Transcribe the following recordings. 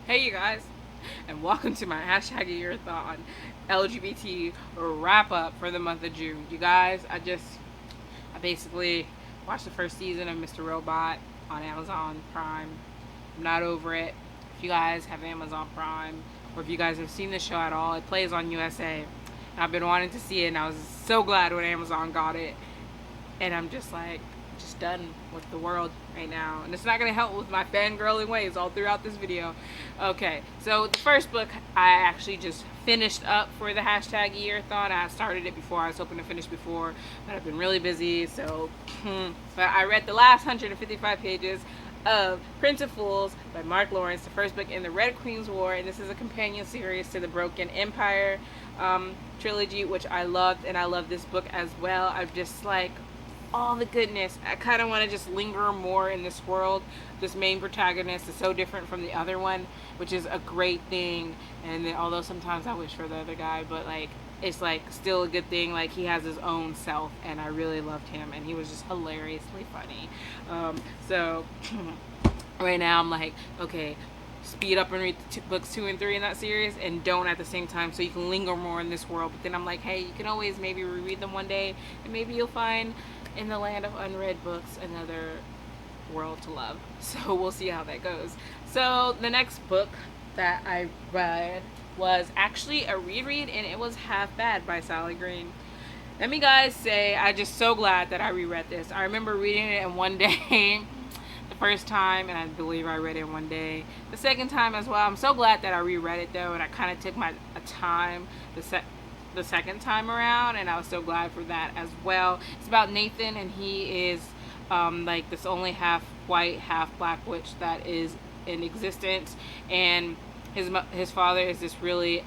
Hey you guys, and welcome to my hashtag yearthon LGBT wrap up for the month of June. You guys, I basically watched the first season of Mr. Robot on Amazon Prime. I'm not over it. If you guys have Amazon Prime, or if you guys have seen the show at all, it plays on USA. And I've been wanting to see it, and I was so glad when Amazon got it. And I'm just like, just done with the world right now, and it's not going to help with my fangirling ways all throughout this video. Okay, so the first book I actually just finished up for the hashtag yearthon. I started it before. I was hoping to finish before, but I've been really busy, so but I read the last 155 pages of Prince of Fools by Mark Lawrence, the first book in the Red Queen's War, and this is a companion series to the Broken Empire trilogy, which I loved, and I love this book as well. I've just like all the goodness. I kind of want to just linger more in this world. This main protagonist is so different from the other one, which is a great thing. And then, although sometimes I wish for the other guy, but like it's like still a good thing. Like he has his own self, and I really loved him, and he was just hilariously funny. So right now I'm like, okay, speed up and read books 2 and 3 in that series, and don't at the same time, so you can linger more in this world. But then I'm like, hey, you can always maybe reread them one day, and maybe you'll find in the land of unread books another world to love. So we'll see how that goes. So the next book that I read was actually a reread, and it was Half Bad by Sally Green. Let me guys say, I'm just so glad that I reread this. I remember reading it in one day the first time, and I believe I read it in one day the second time as well. I'm so glad that I reread it though, and I kind of took my time the second time around, and I was so glad for that as well. It's about Nathan, and he is like this only half white, half black witch that is in existence, and his father is this really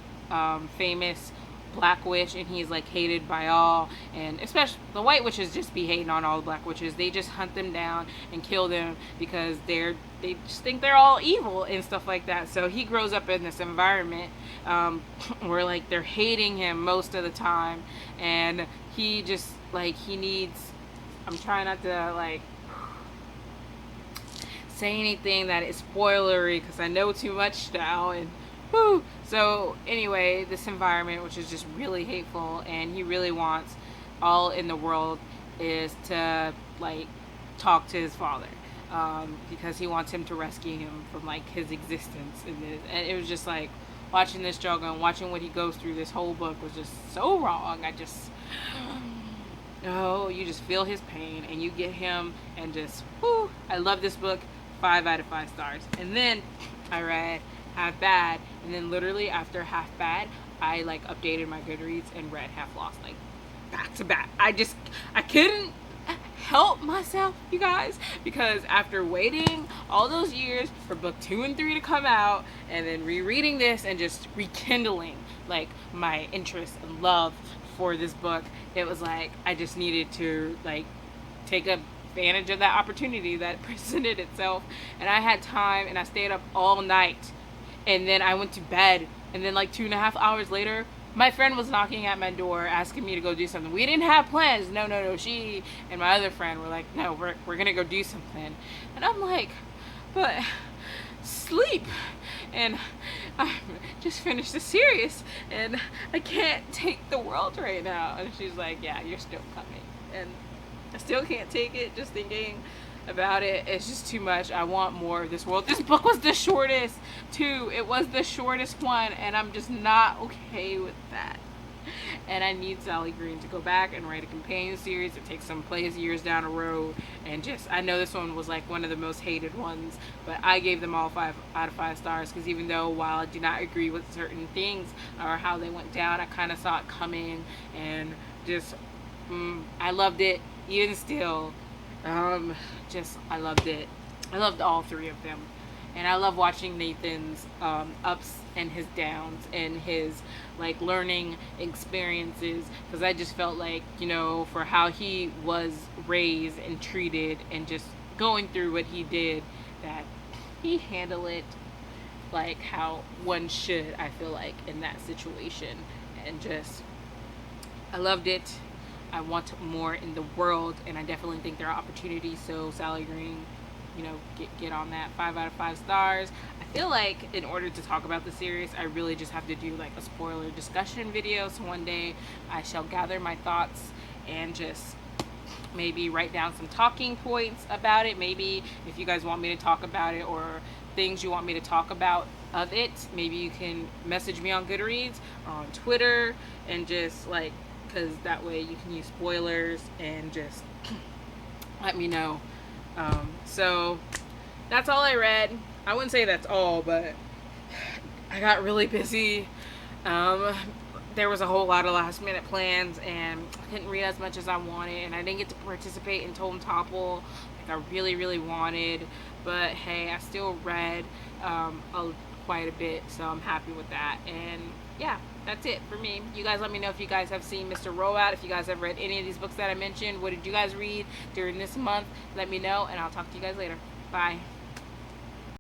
famous black witch, and he's like hated by all, and especially the white witches just be hating on all the black witches. They just hunt them down and kill them because they just think they're all evil and stuff like that. So he grows up in this environment where like they're hating him most of the time, and he just like he needs, I'm trying not to like say anything that is spoilery because I know too much now, and whew. So anyway, this environment, which is just really hateful, and he really wants all in the world is to like talk to his father, because he wants him to rescue him from like his existence. And it was just like watching this struggle and watching what he goes through. This whole book was just so wrong. I just you just feel his pain and you get him, and just whoo. I love this book. 5 out of 5 stars. And then I read Half Bad, and then literally after Half Bad I like updated my Goodreads and read Half Lost, like back to back. I couldn't help myself, you guys, because after waiting all those years for book 2 and 3 to come out, and then rereading this and just rekindling like my interest and love for this book, it was like I just needed to like take advantage of that opportunity that presented itself. And I had time, and I stayed up all night, and then I went to bed, and then like 2.5 hours later my friend was knocking at my door asking me to go do something. We didn't have plans. No, she and my other friend were like, no, we're gonna go do something. And I'm like, but sleep, and I just finished the series, and I can't take the world right now. And she's like, yeah, you're still coming. And I still can't take it. Just thinking about it, it's just too much. I want more of this world. This book was the shortest too. It was the shortest one, and I'm just not okay with that. And I need Sally Green to go back and write a companion series that takes some place years down the road. And just, I know this one was like one of the most hated ones, but I gave them all 5 out of 5 stars, because even though while I do not agree with certain things or how they went down, I kind of saw it coming, and just I loved it. Even still, I loved it. I loved all 3 of them. And I love watching Nathan's ups and his downs and his like learning experiences, because I just felt like, for how he was raised and treated and just going through what he did, that he handled it like how one should, I feel like, in that situation. And just, I loved it. I want more in the world, and I definitely think there are opportunities. So Sally Green, get on that. 5 out of 5 stars. I feel like in order to talk about the series, I really just have to do like a spoiler discussion video. So one day I shall gather my thoughts and just maybe write down some talking points about it. Maybe if you guys want me to talk about it, or things you want me to talk about of it, maybe you can message me on Goodreads or on Twitter, and just like, because that way you can use spoilers and just let me know. So that's all I read. I wouldn't say that's all, but I got really busy. There was a whole lot of last minute plans, and I couldn't read as much as I wanted, and I didn't get to participate in Tome Topple like I really wanted. But hey, I still read quite a bit, so I'm happy with that. And yeah, that's it for me. You guys let me know if you guys have seen Mr. Robot, if you guys have read any of these books that I mentioned. What did you guys read during this month? Let me know, and I'll talk to you guys later. Bye.